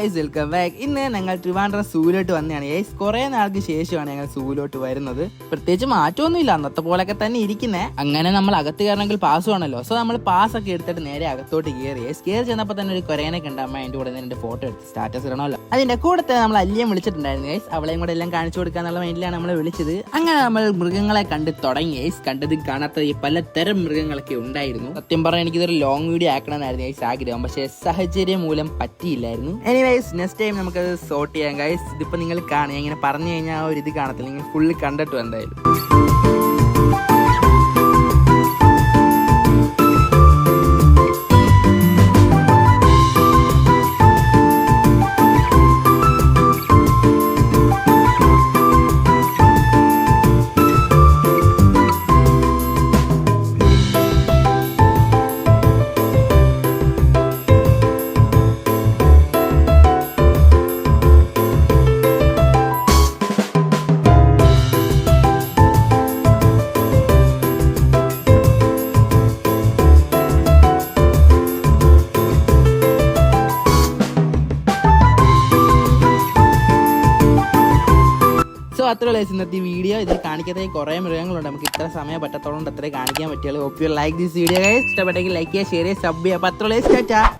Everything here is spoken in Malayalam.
Guys welcome back. ഇന്ന് ഞങ്ങൾ ട്രിവാൻഡ്രം സൂവിലോട്ട് വന്നതാണ് ഗൈസ്. കുറെ നാൾക്ക് ശേഷമാണ് ഞങ്ങൾ സൂവിലോട്ട് വരുന്നത്. പ്രത്യേകിച്ച് മാറ്റമൊന്നുമില്ല, അന്നത്തെ പോലൊക്കെ തന്നെ ഇരിക്കുന്നേ. അങ്ങനെ നമ്മൾ അകത്ത് കയറണമെങ്കിൽ പാസ് വേണമല്ലോ. സോ നമ്മൾ പാസ് ഒക്കെ എടുത്തിട്ട് നേരെ അകത്തോട്ട് കയറി. കയറി ചെന്നപ്പോൾ തന്നെ ഒരു കൊറേനൊക്കെ ഉണ്ട്. അമ്മ അതിന്റെ കൂടെ രണ്ട് ഫോട്ടോ എടുത്ത് സ്റ്റാറ്റസ് ഇടണമല്ലോ. അതിന്റെ കൂടെ തന്നെ നമ്മൾ അല്ലിയെ വിളിച്ചിട്ടുണ്ടായിരുന്നു ഗൈസ്. അവളെയും കൂടെ എല്ലാം കാണിച്ചു കൊടുക്കാന്നുള്ള മൈൻഡിലാണ് നമ്മൾ വിളിച്ചത്. അങ്ങനെ നമ്മൾ മൃഗങ്ങളെ കണ്ട് തുടങ്ങി ഗൈസ്. കണ്ടതും കാണാത്ത പലതരം മൃഗങ്ങളൊക്കെ ഉണ്ടായിരുന്നു. സത്യം പറഞ്ഞാൽ എനിക്കിതൊരു ലോങ് വീഡിയോ ആക്കണമെന്നായിരുന്നു ഗൈസ് ആഗ്രഹം, പക്ഷേ സാഹചര്യം മൂലം പറ്റിയില്ലായിരുന്നു. എനിവേസ് നെക്സ്റ്റ് ടൈം നമുക്കത് സോർട്ട് ചെയ്യാം ഗൈസ്. ഇതിപ്പോൾ നിങ്ങൾ കാണുക, ഇങ്ങനെ പറഞ്ഞു കഴിഞ്ഞാൽ ആ ഒരു ഇത് കാണത്തില്ല, നിങ്ങൾ ഫുള്ള് കണ്ടിട്ടു എന്തായാലും. അത്രയുള്ള ഇന്നത്തെ വീഡിയോ. ഇതിൽ കാണിക്കാത്ത കുറേ മൃഗങ്ങളുണ്ട്. നമുക്ക് ഇത്ര സമയം പറ്റത്തോളം അത്രേ കാണിക്കാൻ പറ്റുള്ളൂ. Hope you like this video guys. ഇഷ്ടപ്പെട്ടെങ്കിൽ ലൈക്ക് ചെയ്യുക, ഷെയർ ചെയ്യുക, സബ് ചെയ്യുക. അപ്പോൾ അത്രയുള്ള